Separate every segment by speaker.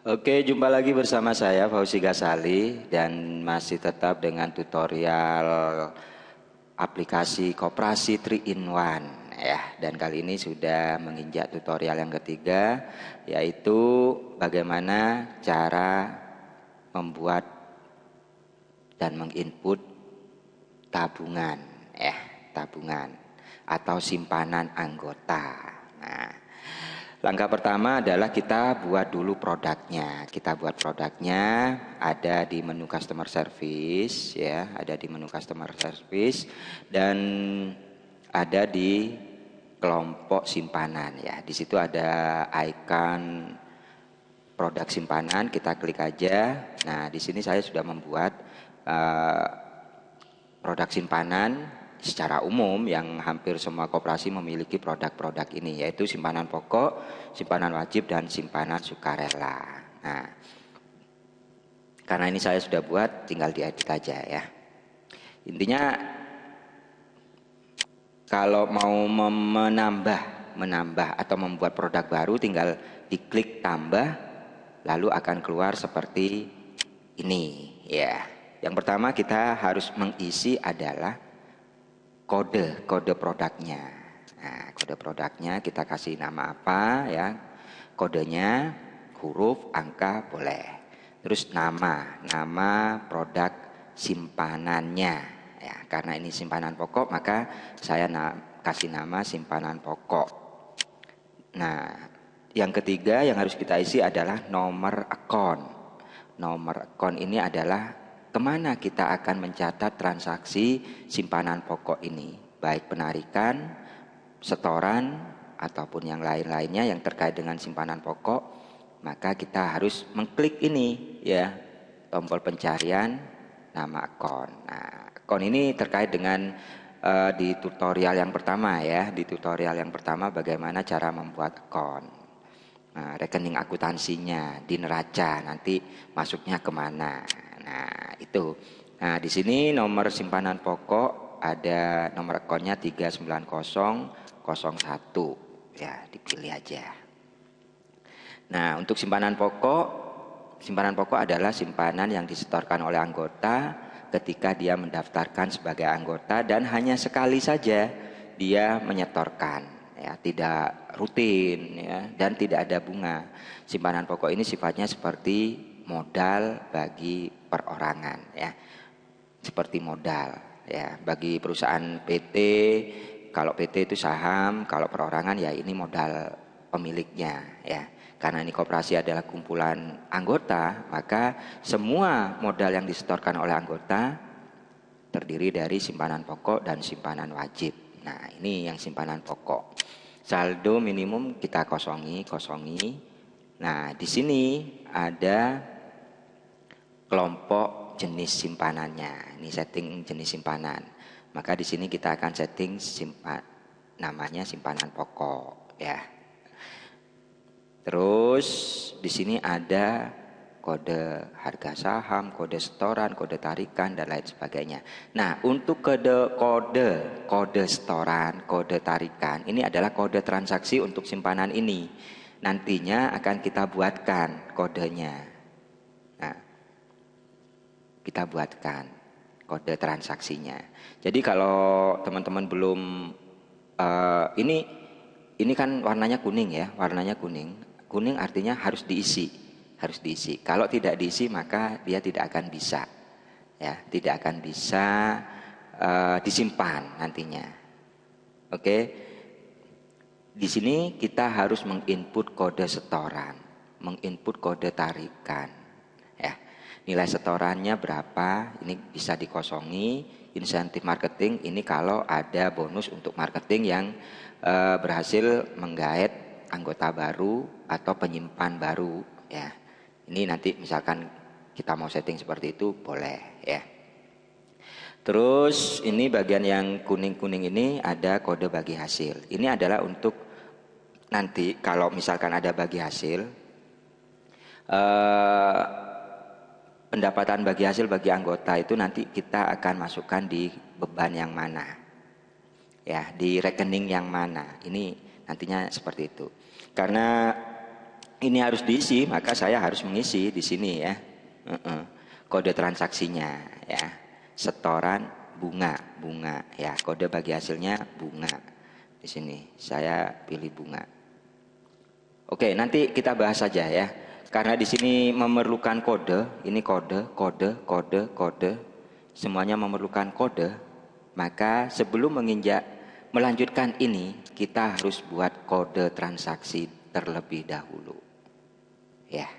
Speaker 1: Oke, jumpa lagi bersama saya Fauzi Ghazali dan masih tetap dengan tutorial aplikasi Koperasi 3 in 1 ya. Dan kali ini sudah menginjak tutorial yang ketiga, yaitu bagaimana cara membuat dan menginput tabungan ya, tabungan atau simpanan anggota. Nah, langkah pertama adalah kita buat dulu produknya. Kita buat produknya ada di menu customer service ya, ada di menu customer service dan ada di kelompok simpanan ya. Di situ ada icon produk simpanan, kita klik aja. Nah, di sini saya sudah membuat produk simpanan secara umum yang hampir semua koperasi memiliki produk-produk ini, yaitu simpanan pokok, simpanan wajib, dan simpanan sukarela. Nah, karena ini saya sudah buat, tinggal diedit aja ya. Intinya kalau mau menambah atau membuat produk baru, tinggal diklik tambah, lalu akan keluar seperti ini ya. Yang pertama kita harus mengisi adalah kode produknya. Nah, kode produknya kita kasih nama apa ya? Kodenya huruf, angka boleh. Terus nama produk simpanannya ya. Karena ini simpanan pokok, maka saya kasih nama simpanan pokok. Nah, yang ketiga yang harus kita isi adalah nomor akun. Nomor akun ini adalah kemana kita akan mencatat transaksi simpanan pokok ini, baik penarikan, setoran, ataupun yang lain-lainnya yang terkait dengan simpanan pokok. Maka kita harus mengklik ini ya, tombol pencarian nama akun. Nah, akun ini terkait dengan di tutorial yang pertama ya, di tutorial yang pertama bagaimana cara membuat akun. Nah, rekening akuntansinya di neraca nanti masuknya kemana. Nah, itu. Nah, di sini nomor simpanan pokok ada nomor akunnya 39001. Ya, dipilih aja. Nah, untuk simpanan pokok adalah simpanan yang disetorkan oleh anggota ketika dia mendaftarkan sebagai anggota dan hanya sekali saja dia menyetorkan. Ya, tidak rutin ya, dan tidak ada bunga. Simpanan pokok ini sifatnya seperti modal bagi perorangan ya, seperti modal ya bagi perusahaan PT. Kalau PT itu saham, kalau perorangan ya ini modal pemiliknya ya. Karena ini koperasi adalah kumpulan anggota, maka semua modal yang disetorkan oleh anggota terdiri dari simpanan pokok dan simpanan wajib. Nah, ini yang simpanan pokok. Saldo minimum kita kosongi. Nah, di sini ada kelompok jenis simpanannya. Ini setting jenis simpanan. Maka di sini kita akan setting namanya simpanan pokok ya. Terus di sini ada kode harga saham, kode setoran, kode tarikan dan lain sebagainya. Nah, untuk kode setoran, kode tarikan ini adalah kode transaksi untuk simpanan ini. Nantinya akan kita buatkan kodenya. Nah, kita buatkan kode transaksinya. Jadi kalau teman-teman belum ini kan warnanya kuning ya, warnanya kuning. Kuning artinya harus diisi. Kalau tidak diisi maka dia tidak akan bisa ya, tidak akan bisa disimpan nantinya. Oke. Di sini kita harus menginput kode setoran, menginput kode tarikan ya. Nilai setorannya berapa? Ini bisa dikosongi. Insentif marketing ini kalau ada bonus untuk marketing yang berhasil menggait anggota baru atau penyimpan baru ya. Ini nanti misalkan kita mau setting seperti itu boleh ya. Terus ini bagian yang kuning-kuning ini ada kode bagi hasil. Ini adalah untuk nanti kalau misalkan ada bagi hasil, pendapatan bagi hasil bagi anggota itu nanti kita akan masukkan di beban yang mana ya, di rekening yang mana. Ini nantinya seperti itu. Karena ini harus diisi, maka saya harus mengisi di sini ya. Kode transaksinya ya. Setoran bunga ya. Kode bagi hasilnya bunga. Di sini saya pilih bunga. Oke, nanti kita bahas saja ya. Karena di sini memerlukan kode, ini kode, semuanya memerlukan kode. Maka sebelum melanjutkan ini, kita harus buat kode transaksi terlebih dahulu. Ya.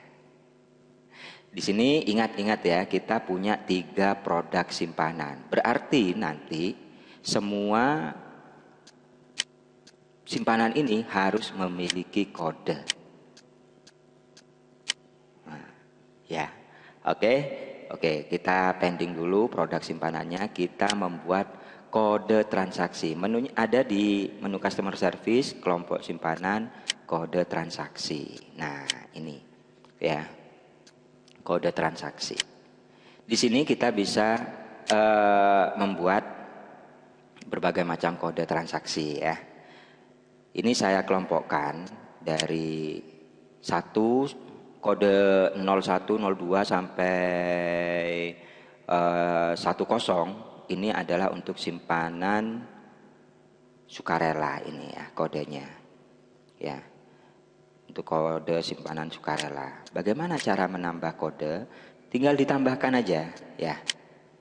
Speaker 1: Di sini ingat-ingat ya, kita punya 3 produk simpanan. Berarti nanti semua simpanan ini harus memiliki kode. Nah, ya. Oke, kita pending dulu produk simpanannya, kita membuat kode transaksi. Menunya ada di menu customer service, kelompok simpanan, kode transaksi. Nah, ini ya. Kode transaksi. Di sini kita bisa membuat berbagai macam kode transaksi ya. Ini saya kelompokkan dari 1 kode 01, 02 sampai 10 ini adalah untuk simpanan sukarela ini ya kodenya. Ya. Untuk kode simpanan sukarela. Bagaimana cara menambah kode? Tinggal ditambahkan aja ya.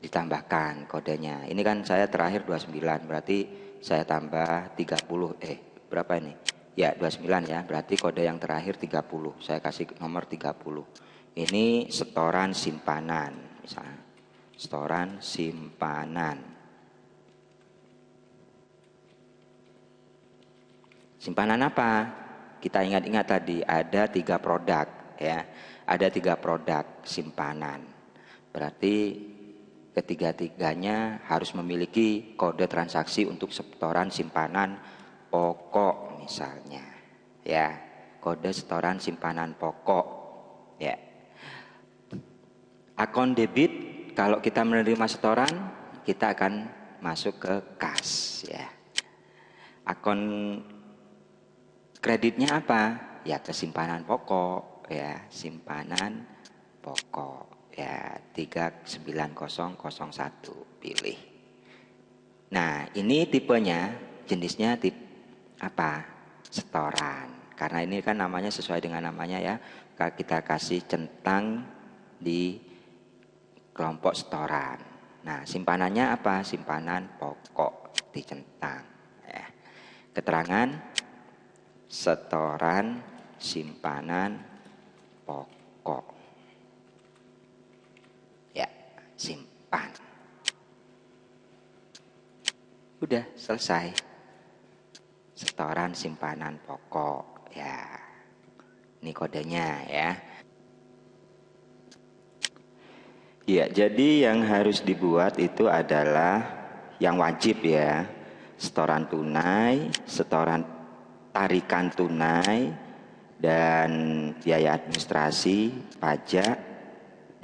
Speaker 1: Ditambahkan kodenya. Ini kan saya terakhir 29, berarti saya tambah 30 berapa ini? Ya 29 ya, berarti kode yang terakhir 30. Saya kasih nomor 30. Ini setoran simpanan misalnya. Setoran simpanan. Simpanan apa? Kita ingat-ingat tadi ada 3 produk ya. Ada 3 produk simpanan. Berarti ketiga-tiganya harus memiliki kode transaksi untuk setoran simpanan pokok misalnya. Ya, kode setoran simpanan pokok. Ya. Akun debit, kalau kita menerima setoran, kita akan masuk ke kas ya. Akun kreditnya apa? Ya ke simpanan pokok ya, simpanan pokok ya 39001 pilih. Nah, ini tipenya, jenisnya tip apa? Setoran. Karena ini kan namanya sesuai dengan namanya ya. Kita kasih centang di kelompok setoran. Nah, simpanannya apa? Simpanan pokok dicentang ya. Keterangan setoran simpanan pokok. Ya, simpan. Udah selesai. Setoran simpanan pokok ya. Ini kodenya ya. Ya, jadi yang harus dibuat itu adalah yang wajib ya. Setoran tunai, setoran tarikan tunai, dan biaya administrasi, pajak,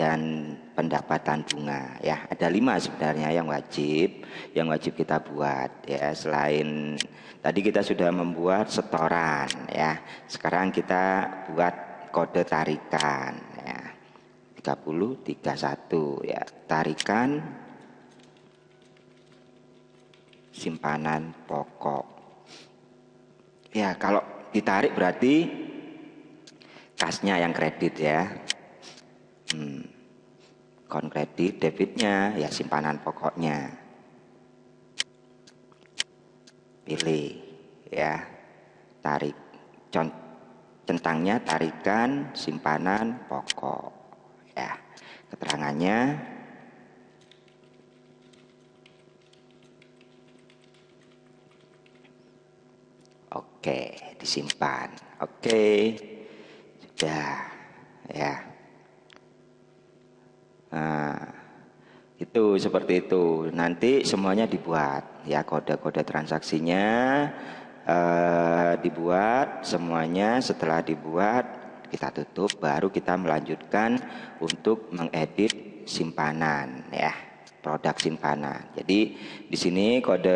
Speaker 1: dan pendapatan bunga ya. Ada 5 sebenarnya yang wajib kita buat ya. Selain tadi kita sudah membuat setoran ya, sekarang kita buat kode tarikan ya. 3031 ya, tarikan simpanan pokok ya. Kalau ditarik berarti kasnya yang kredit ya. Kon kredit, debitnya ya simpanan pokoknya. Pilih ya. Tarik centangnya tarikan simpanan pokok ya. Keterangannya oke, disimpan. Oke. Sudah ya. Nah, itu seperti itu. Nanti semuanya dibuat ya, kode-kode transaksinya dibuat semuanya. Setelah dibuat kita tutup, baru kita melanjutkan untuk mengedit simpanan ya. produk simpanan. Jadi di sini kode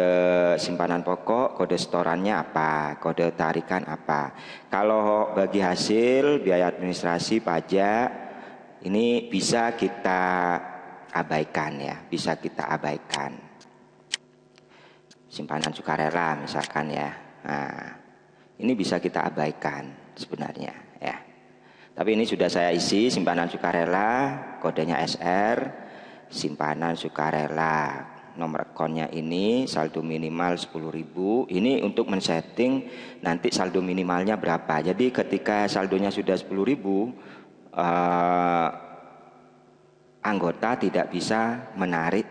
Speaker 1: simpanan pokok, kode setorannya apa, kode tarikan apa. Kalau bagi hasil, biaya administrasi, pajak, ini bisa kita abaikan ya, bisa kita abaikan. Simpanan sukarela misalkan ya. Nah, ini bisa kita abaikan sebenarnya ya. Tapi ini sudah saya isi simpanan sukarela, kodenya SR. Simpanan sukarela, nomor akunnya ini saldo minimal 10.000. Ini untuk men-setting nanti saldo minimalnya berapa. Jadi ketika saldonya sudah 10.000, anggota tidak bisa menarik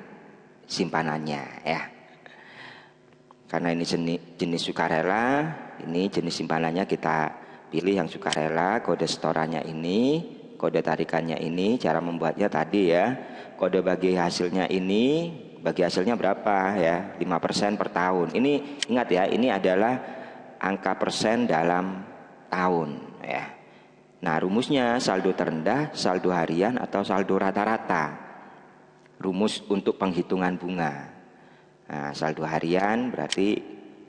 Speaker 1: simpanannya ya. Karena ini jenis sukarela, ini jenis simpanannya kita pilih yang sukarela, kode setorannya ini, kode tarikannya ini, cara membuatnya tadi ya. Kode bagi hasilnya ini, bagi hasilnya berapa ya? 5% per tahun. Ini ingat ya, ini adalah angka persen dalam tahun ya. Nah, rumusnya saldo terendah, saldo harian atau saldo rata-rata. Rumus untuk penghitungan bunga. Nah, saldo harian berarti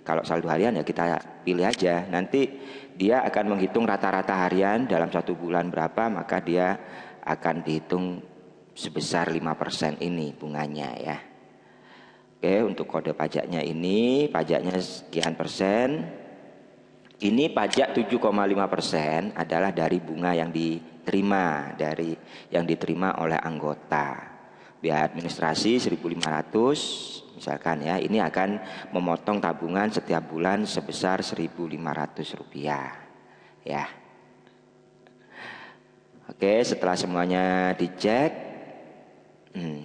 Speaker 1: kalau saldo harian ya kita pilih aja. Nanti dia akan menghitung rata-rata harian dalam 1 bulan berapa, maka dia akan dihitung sebesar 5% ini bunganya ya. Oke, untuk kode pajaknya ini, pajaknya sekian persen. Ini pajak 7,5% adalah dari bunga yang diterima, yang diterima oleh anggota. Biaya administrasi 1.500 misalkan ya, ini akan memotong tabungan setiap bulan sebesar Rp1.500 ya. Oke, setelah semuanya dicek,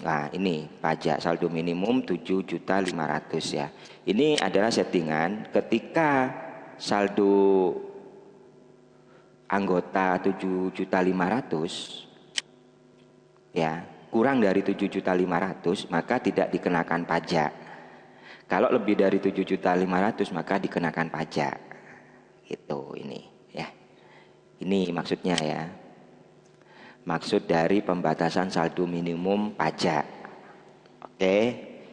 Speaker 1: nah ini pajak saldo minimum 7.500.000 ya. Ini adalah settingan ketika saldo anggota 7.500.000 ya, kurang dari 7.500.000 maka tidak dikenakan pajak. Kalau lebih dari 7.500.000 maka dikenakan pajak. Gitu ini ya. Ini maksudnya ya. Maksud dari pembatasan saldo minimum pajak. Oke,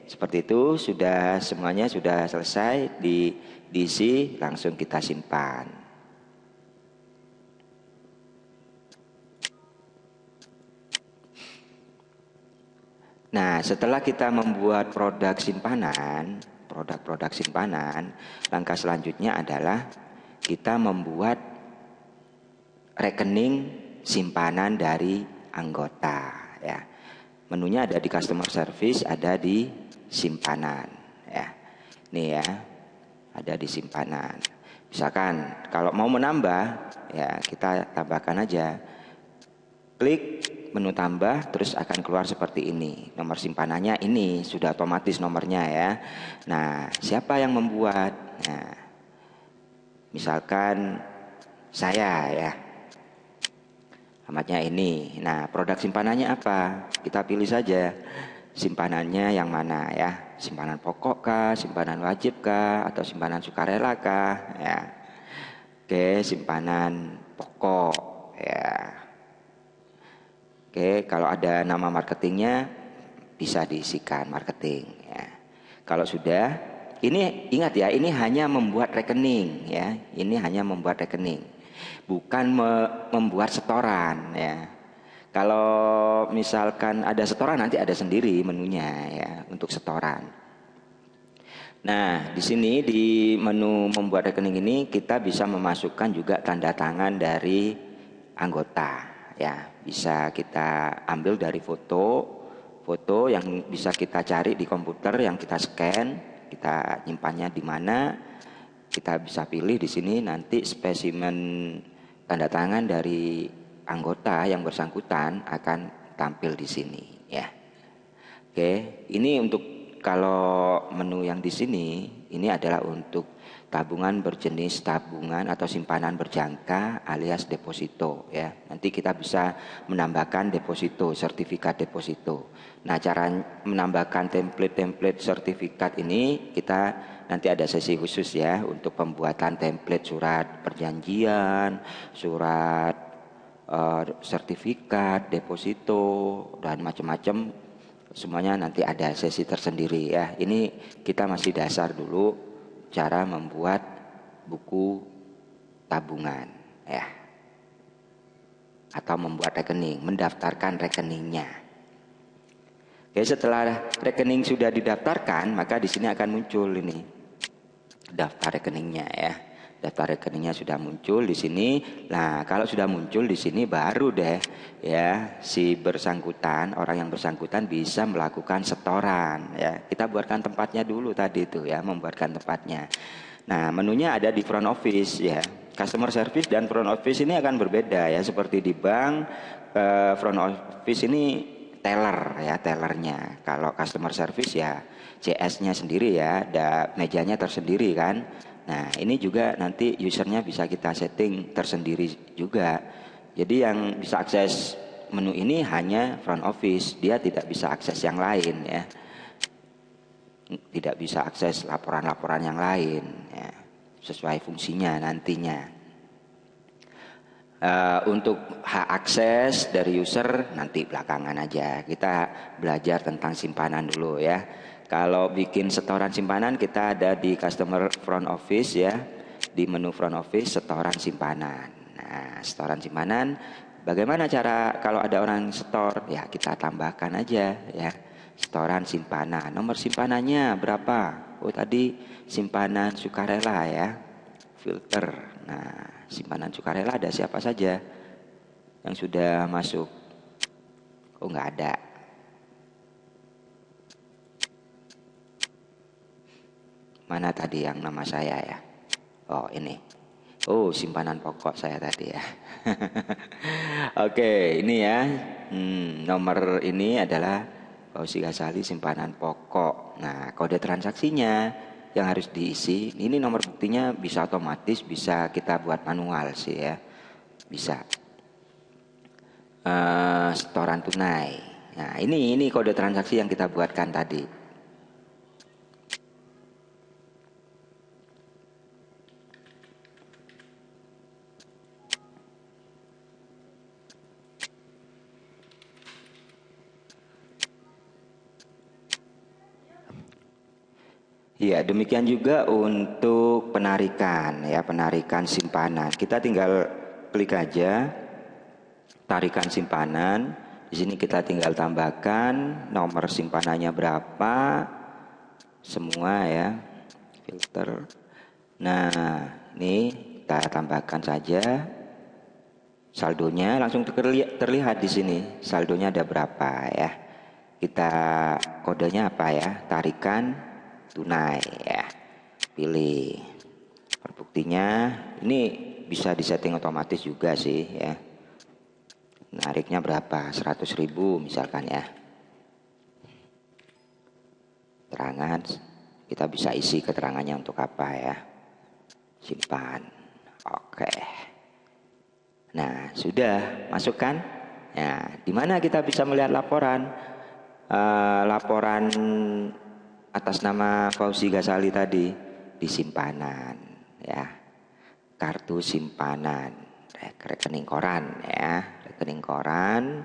Speaker 1: seperti itu. Sudah semuanya sudah selesai diisi, langsung kita simpan. Nah, setelah kita membuat produk simpanan, langkah selanjutnya adalah kita membuat rekening simpanan dari anggota ya. Menunya ada di customer service, ada di simpanan ya. Nih ya, ada di simpanan. Misalkan kalau mau menambah ya, kita tambahkan aja. Klik menu tambah, terus akan keluar seperti ini. Nomor simpanannya ini sudah otomatis nomornya ya. Nah, siapa yang membuat? Nah, misalkan saya ya. Alamatnya ini. Nah, produk simpanannya apa? Kita pilih saja simpanannya yang mana ya. Simpanan pokok kah, simpanan wajib kah, atau simpanan sukarela kah ya. Oke, simpanan pokok ya. Oke, kalau ada nama marketingnya bisa diisikan marketing ya. Kalau sudah, ini ingat ya, ini hanya membuat rekening ya. Ini hanya membuat rekening. Bukan membuat setoran ya. Kalau misalkan ada setoran nanti ada sendiri menunya ya untuk setoran. Nah, di sini di menu membuat rekening ini kita bisa memasukkan juga tanda tangan dari anggota ya. Bisa kita ambil dari foto yang bisa kita cari di komputer, yang kita scan, kita nyimpannya di mana. Kita bisa pilih di sini nanti spesimen tanda tangan dari anggota yang bersangkutan akan tampil di sini ya. Oke, ini untuk kalau menu yang di sini ini adalah untuk tabungan berjenis tabungan atau simpanan berjangka alias deposito ya. Nanti kita bisa menambahkan deposito, sertifikat deposito. Nah, cara menambahkan template sertifikat ini kita nanti ada sesi khusus ya untuk pembuatan template surat perjanjian, surat sertifikat deposito dan macam-macam semuanya nanti ada sesi tersendiri ya. Ini kita masih dasar dulu cara membuat buku tabungan ya, atau membuat rekening, mendaftarkan rekeningnya. Oke, setelah rekening sudah didaftarkan, maka di sini akan muncul ini daftar rekeningnya ya. Daftar rekeningnya sudah muncul di sini. Nah, kalau sudah muncul di sini baru deh ya si bersangkutan, orang yang bersangkutan bisa melakukan setoran ya. Kita buatkan tempatnya dulu tadi itu ya, membuatkan tempatnya. Nah, menunya ada di front office ya. Customer service dan front office ini akan berbeda ya, seperti di bank. Front office ini teller ya, tellernya. Kalau customer service ya CS-nya sendiri ya, ada mejanya tersendiri kan. Nah, ini juga nanti usernya bisa kita setting tersendiri juga. Jadi yang bisa akses menu ini hanya front office, dia tidak bisa akses yang lain ya. Tidak bisa akses laporan-laporan yang lain ya, sesuai fungsinya nantinya. Untuk hak akses dari user nanti belakangan aja. Kita belajar tentang simpanan dulu ya. Kalau bikin setoran simpanan kita ada di customer front office ya. Di menu front office setoran simpanan. Nah, setoran simpanan bagaimana cara kalau ada orang setor? Ya kita tambahkan aja ya. Setoran simpanan. Nomor simpanannya berapa? Oh tadi simpanan sukarela ya. Filter. Nah, simpanan sukarela ada siapa saja yang sudah masuk? Oh nggak ada. Mana tadi yang nama saya ya? Oh ini. Oh simpanan pokok saya tadi ya. Oke ini ya. Nomor ini adalah Fauzi Ghazali simpanan pokok. Nah kode transaksinya yang harus diisi. Ini nomor buktinya bisa otomatis, bisa kita buat manual sih ya. Bisa. Setoran tunai. Nah ini kode transaksi yang kita buatkan tadi. Ya, demikian juga untuk penarikan ya, penarikan simpanan. Kita tinggal klik aja tarikan simpanan. Di sini kita tinggal tambahkan nomor simpanannya berapa, semua ya, filter. Nah, ini kita tambahkan saja saldonya, langsung terlihat di sini saldonya ada berapa ya. Kita kodenya apa ya? Tarikan tunai ya, pilih perbuktinya. Ini bisa disetting otomatis juga sih ya, nariknya berapa, 100.000 misalkan ya. Keterangan kita bisa isi keterangannya untuk apa ya, simpan. Oke, nah sudah masukkan. Nah dimana kita bisa melihat laporan, laporan atas nama Fauzi Ghazali tadi di simpanan ya, kartu simpanan, rekening koran ya, rekening koran,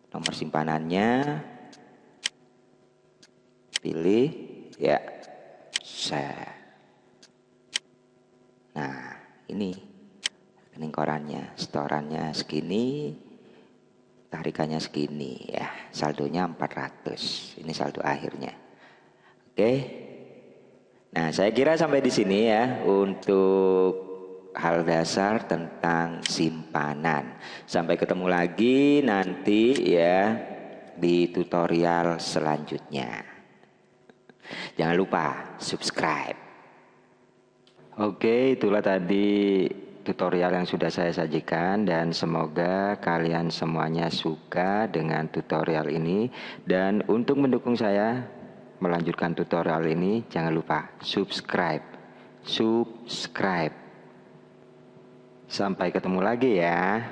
Speaker 1: nomor simpanannya pilih ya, share. Nah ini rekening korannya, setorannya segini, tarikannya segini ya, saldonya 400. Ini saldo akhirnya. Oke. Nah, saya kira sampai di sini ya untuk hal dasar tentang simpanan. Sampai ketemu lagi nanti ya di tutorial selanjutnya. Jangan lupa subscribe. Oke, itulah tadi tutorial yang sudah saya sajikan, dan semoga kalian semuanya suka dengan tutorial ini. Dan untuk mendukung saya melanjutkan tutorial ini, jangan lupa subscribe. Sampai ketemu lagi ya.